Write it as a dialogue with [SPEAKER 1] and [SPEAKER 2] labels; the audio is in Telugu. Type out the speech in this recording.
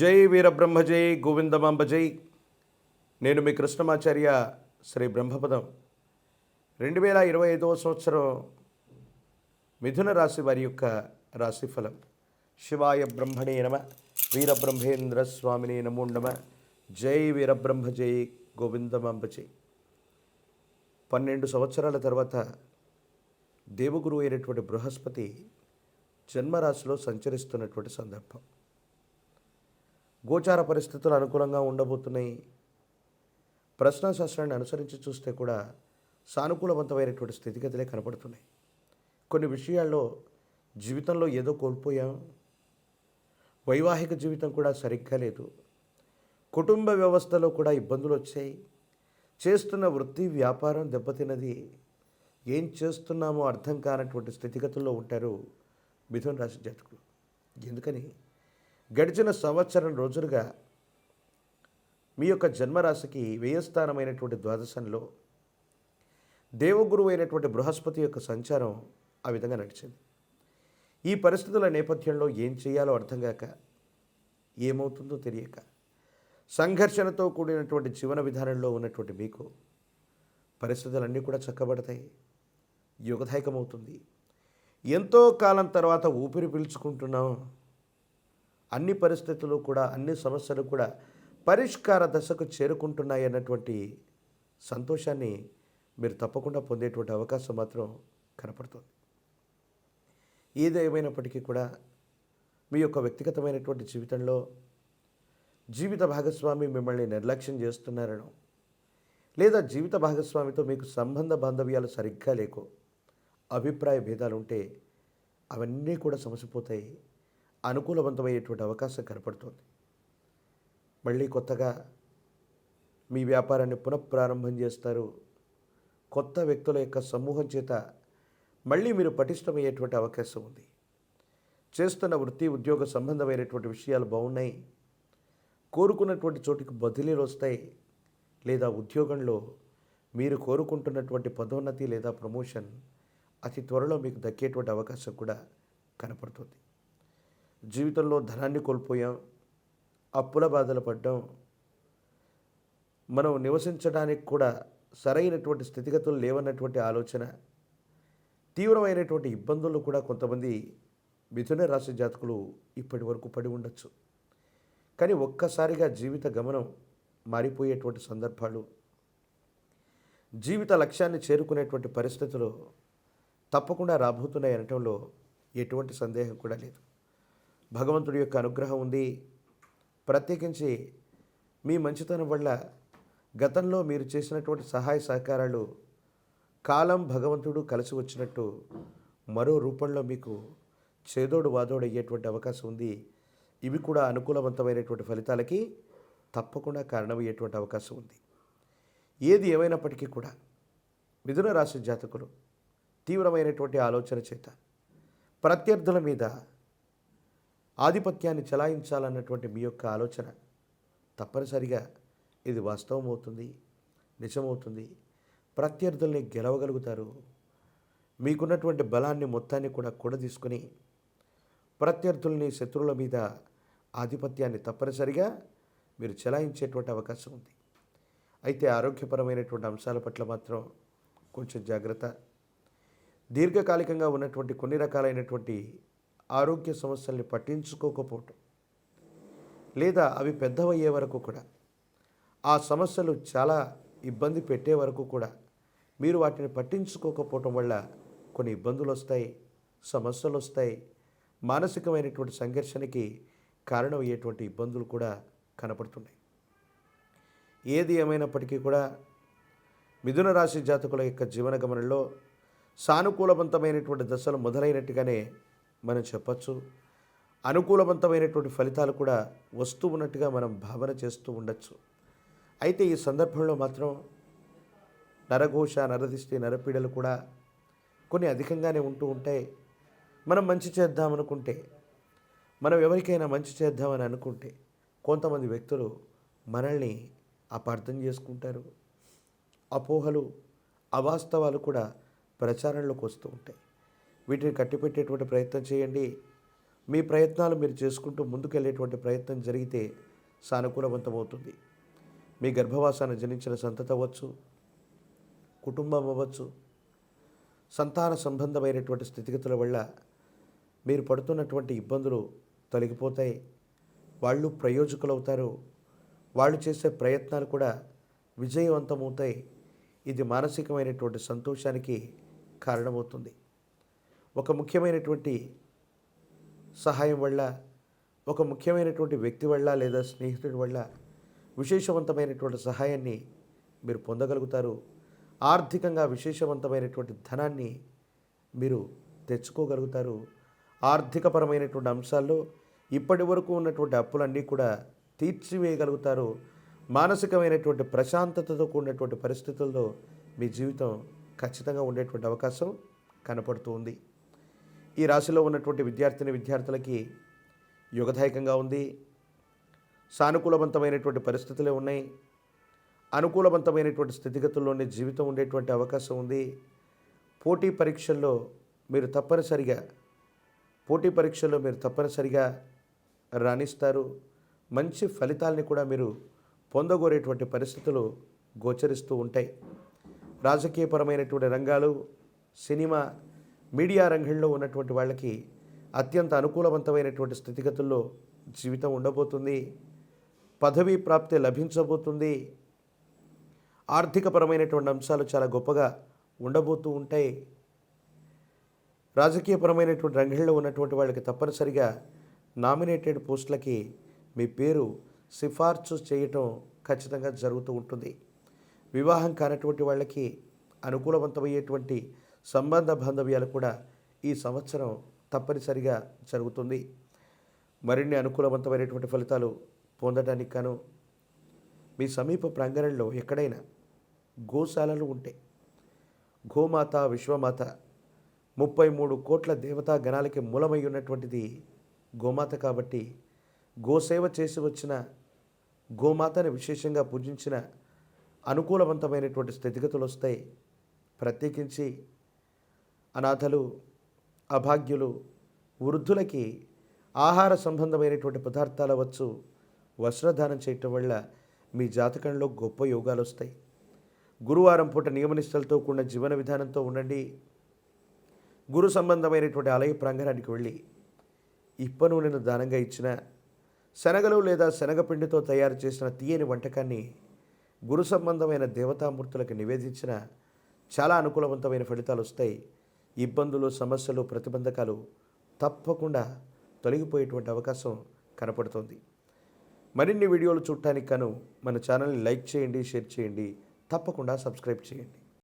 [SPEAKER 1] జై వీరబ్రహ్మ జై గోవిందమాంబ జై. నేను మీ కృష్ణమాచార్య. శ్రీ బ్రహ్మపదం 2025 సంవత్సరం మిథున రాశి వారి యొక్క రాశిఫలం. శివాయ బ్రహ్మణే నమ. వీరబ్రహ్మేంద్ర స్వామినే నమో నమ. జై వీరబ్రహ్మ జై గోవిందమాంబ జై. 12 సంవత్సరాల తర్వాత దేవగురు అయినటువంటి బృహస్పతి జన్మరాశిలో సంచరిస్తున్నటువంటి సందర్భం. గోచార పరిస్థితులు అనుకూలంగా ఉండబోతున్నాయి. ప్రశ్నాశాస్త్రాన్ని అనుసరించి చూస్తే కూడా సానుకూలవంతమైనటువంటి స్థితిగతులే కనపడుతున్నాయి. కొన్ని విషయాల్లో జీవితంలో ఏదో కోల్పోయాం. వైవాహిక జీవితం కూడా సరిగ్గా లేదు. కుటుంబ వ్యవస్థలో కూడా ఇబ్బందులు వచ్చాయి. చేస్తున్న వృత్తి వ్యాపారం దెబ్బతిన్నది. ఏం చేస్తున్నామో అర్థం కానటువంటి స్థితిగతుల్లో ఉంటారు మిథున రాశి జాతకులు. ఎందుకని గడిచిన సంవత్సరం రోజులుగా మీ యొక్క జన్మరాశికి వ్యయస్థానమైనటువంటి ద్వాదశంలో దేవగురువు అయినటువంటి బృహస్పతి యొక్క సంచారం ఆ విధంగా నడిచింది. ఈ పరిస్థితుల నేపథ్యంలో ఏం చేయాలో అర్థం కాక, ఏమవుతుందో తెలియక, సంఘర్షణతో కూడినటువంటి జీవన విధానంలో ఉన్నటువంటి మీకు పరిస్థితులన్నీ కూడా చక్కబడతాయి. యుగదాయకమవుతుంది. ఎంతో కాలం తర్వాత ఊపిరి పీల్చుకుంటున్నాం. అన్ని పరిస్థితులు కూడా, అన్ని సమస్యలు కూడా పరిష్కార దశకు చేరుకుంటున్నాయి అన్నటువంటి సంతోషాన్ని మీరు తప్పకుండా పొందేటువంటి అవకాశం మాత్రం కనపడుతుంది. ఏదేమైనప్పటికీ కూడా మీ యొక్క వ్యక్తిగతమైనటువంటి జీవితంలో జీవిత భాగస్వామి మిమ్మల్ని నిర్లక్ష్యం చేస్తున్నారనో, లేదా జీవిత భాగస్వామితో మీకు సంబంధ బాంధవ్యాలు సరిగ్గా లేకో, అభిప్రాయ భేదాలు ఉంటే అవన్నీ కూడా సమసిపోతాయి. అనుకూలవంతమయ్యేటువంటి అవకాశం కనపడుతుంది. మళ్ళీ కొత్తగా మీ వ్యాపారాన్ని పునఃప్రారంభం చేస్తారు. కొత్త వ్యక్తుల యొక్క సమూహం చేత మళ్ళీ మీరు పటిష్టమయ్యేటువంటి అవకాశం ఉంది. చేస్తున్న వృత్తి ఉద్యోగ సంబంధమైనటువంటి విషయాలు బాగున్నాయి. కోరుకున్నటువంటి చోటికి బదిలీలు వస్తాయి. లేదా ఉద్యోగంలో మీరు కోరుకుంటున్నటువంటి పదోన్నతి లేదా ప్రమోషన్ అతి త్వరలో మీకు దక్కేటువంటి అవకాశం కూడా కనపడుతుంది. జీవితంలో ధనాన్ని కోల్పోయాం, అప్పుల బాధలు పడ్డాం, మనం నివసించడానికి కూడా సరైనటువంటి స్థితిగతులు లేవన్నటువంటి ఆలోచన, తీవ్రమైనటువంటి ఇబ్బందులు కూడా కొంతమంది మిథున రాశి జాతకులు ఇప్పటి వరకు పడి ఉండొచ్చు. కానీ ఒక్కసారిగా జీవిత గమనం మారిపోయేటువంటి సందర్భాలు, జీవిత లక్ష్యాన్ని చేరుకునేటువంటి పరిస్థితులు తప్పకుండా రాబోతున్నాయి అనటంలో ఎటువంటి సందేహం కూడా లేదు. భగవంతుడి యొక్క అనుగ్రహం ఉంది. ప్రత్యేకించి మీ మంచితనం వల్ల గతంలో మీరు చేసినటువంటి సహాయ సహకారాలు కాలం భగవంతుడు కలిసి వచ్చినట్టు మరో రూపంలో మీకు చేదోడు వాదోడు అయ్యేటువంటి అవకాశం ఉంది. ఇవి కూడా అనుకూలవంతమైనటువంటి ఫలితాలకి తప్పకుండా కారణమయ్యేటువంటి అవకాశం ఉంది. ఏది ఏమైనప్పటికీ కూడా మిథున రాశి జాతకులు తీవ్రమైనటువంటి ఆలోచన చేత ప్రత్యర్థుల మీద ఆధిపత్యాన్ని చెలాయించాలన్నటువంటి మీ యొక్క ఆలోచన తప్పనిసరిగా ఇది వాస్తవం అవుతుంది, నిజమవుతుంది. ప్రత్యర్థుల్ని గెలవగలుగుతారు. మీకున్నటువంటి బలాన్ని మొత్తాన్ని కూడా కూడదీసుకొని ప్రత్యర్థుల్ని, శత్రువుల మీద ఆధిపత్యాన్ని తప్పనిసరిగా మీరు చెలాయించేటువంటి అవకాశం ఉంది. అయితే ఆరోగ్యపరమైనటువంటి అంశాల పట్ల మాత్రం కొంచెం జాగ్రత్త. దీర్ఘకాలికంగా ఉన్నటువంటి కొన్ని రకాలైనటువంటి ఆరోగ్య సమస్యల్ని పట్టించుకోకపోవటం, లేదా అవి పెద్దవయ్యే వరకు కూడా, ఆ సమస్యలు చాలా ఇబ్బంది పెట్టే వరకు కూడా మీరు వాటిని పట్టించుకోకపోవటం వల్ల కొన్ని ఇబ్బందులు వస్తాయి, సమస్యలు వస్తాయి. మానసికమైనటువంటి సంఘర్షణకి కారణమయ్యేటువంటి ఇబ్బందులు కూడా కనపడుతున్నాయి. ఏది ఏమైనప్పటికీ కూడా మిథున రాశి జాతకుల యొక్క జీవన గమనంలో సానుకూలవంతమైనటువంటి దశలు మొదలైనట్టుగానే మనం చెప్పచ్చు. అనుకూలవంతమైనటువంటి ఫలితాలు కూడా వస్తూ ఉన్నట్టుగా మనం భావన చేస్తూ ఉండొచ్చు. అయితే ఈ సందర్భంలో మాత్రం నరఘోష, నరదిష్టి, నరపీడలు కూడా కొన్ని అధికంగానే ఉంటూ ఉంటాయి. మనం మంచి చేద్దామనుకుంటే, మనం ఎవరికైనా మంచి చేద్దామని అనుకుంటే కొంతమంది వ్యక్తులు మనల్ని అపార్థం చేసుకుంటారు. అపోహలు, అవాస్తవాలు కూడా ప్రచారంలోకి వస్తూ ఉంటాయి. వీటిని కట్టిపెట్టేటువంటి ప్రయత్నం చేయండి. మీ ప్రయత్నాలు మీరు చేసుకుంటూ ముందుకెళ్ళేటువంటి ప్రయత్నం జరిగితే సానుకూలవంతమవుతుంది. మీ గర్భవాసాన్ని జనించిన సంతతి అవ్వచ్చు, కుటుంబం అవ్వచ్చు, సంతాన సంబంధమైనటువంటి స్థితిగతుల వల్ల మీరు పడుతున్నటువంటి ఇబ్బందులు తొలగిపోతాయి. వాళ్ళు ప్రయోజకులవుతారు. వాళ్ళు చేసే ప్రయత్నాలు కూడా విజయవంతమవుతాయి. ఇది మానసికమైనటువంటి సంతోషానికి కారణమవుతుంది. ఒక ముఖ్యమైనటువంటి సహాయం వల్ల, ఒక ముఖ్యమైనటువంటి వ్యక్తి వల్ల లేదా స్నేహితుడి వల్ల విశేషవంతమైనటువంటి సహాయాన్ని మీరు పొందగలుగుతారు. ఆర్థికంగా విశేషవంతమైనటువంటి ధనాన్ని మీరు తెచ్చుకోగలుగుతారు. ఆర్థికపరమైనటువంటి అంశాల్లో ఇప్పటి వరకు ఉన్నటువంటి అప్పులన్నీ కూడా తీర్చివేయగలుగుతారు. మానసికమైనటువంటి ప్రశాంతతతో కూడినటువంటి పరిస్థితుల్లో మీ జీవితం ఖచ్చితంగా ఉండేటువంటి అవకాశం కనపడుతూ ఉంది. ఈ రాశిలో ఉన్నటువంటి విద్యార్థులకి యుగదాయకంగా ఉంది. సానుకూలవంతమైనటువంటి పరిస్థితులే ఉన్నాయి. అనుకూలవంతమైనటువంటి స్థితిగతుల్లోనే జీవితం ఉండేటువంటి అవకాశం ఉంది. పోటీ పరీక్షల్లో మీరు తప్పనిసరిగా రాణిస్తారు. మంచి ఫలితాలని కూడా మీరు పొందగోరేటువంటి పరిస్థితులు గోచరిస్తూ ఉంటాయి. రాజకీయపరమైనటువంటి రంగాలు, సినిమా, మీడియా రంగంలో ఉన్నటువంటి వాళ్ళకి అత్యంత అనుకూలవంతమైనటువంటి స్థితిగతుల్లో జీవితం ఉండబోతుంది. పదవీ ప్రాప్తి లభించబోతుంది. ఆర్థికపరమైనటువంటి అంశాలు చాలా గొప్పగా ఉండబోతూ ఉంటాయి. రాజకీయపరమైనటువంటి రంగంలో ఉన్నటువంటి వాళ్ళకి తప్పనిసరిగా నామినేటెడ్ పోస్టులకి మీ పేరు సిఫార్సు చేయటం ఖచ్చితంగా జరుగుతూ ఉంటుంది. వివాహం కానటువంటి వాళ్ళకి అనుకూలవంతమయ్యేటువంటి సంబంధ బాంధవ్యాలు కూడా ఈ సంవత్సరం తప్పనిసరిగా జరుగుతుంది. మరిన్ని అనుకూలవంతమైనటువంటి ఫలితాలు పొందడానికి గాను మీ సమీప ప్రాంగణంలో ఎక్కడైనా గోశాలలు ఉంటే, గోమాత, విశ్వమాత 33 కోట్ల దేవతా గణాలకి మూలమై ఉన్నటువంటిది గోమాత కాబట్టి గోసేవ చేసి వచ్చిన, గోమాతని విశేషంగా పూజించిన అనుకూలవంతమైనటువంటి స్థితిగతులు వస్తాయి. ప్రత్యేకించి అనాథలు, అభాగ్యులు, వృద్ధులకి ఆహార సంబంధమైనటువంటి పదార్థాలు అవ్వచ్చు, వస్త్రదానం చేయటం వల్ల మీ జాతకంలో గొప్ప యోగాలు వస్తాయి. గురువారం పూట నియమనిష్టలతో కూడిన జీవన విధానంతో ఉండండి. గురు సంబంధమైనటువంటి ఆలయ ప్రాంగణానికి వెళ్ళి ఇప్ప నూనెను దానంగా ఇచ్చిన, శనగలు లేదా శనగపిండితో తయారు చేసిన తీయని వంటకాన్ని గురు సంబంధమైన దేవతామూర్తులకు నివేదించిన చాలా అనుకూలవంతమైన ఫలితాలు వస్తాయి. ఇబ్బందులు, సమస్యలు, ప్రతిబంధకాలు తప్పకుండా తొలగిపోయేటువంటి అవకాశం కనపడుతుంది. మరిన్ని వీడియోలు చూడటానికి గాను మన ఛానల్ని లైక్ చేయండి, షేర్ చేయండి, తప్పకుండా సబ్స్క్రైబ్ చేయండి.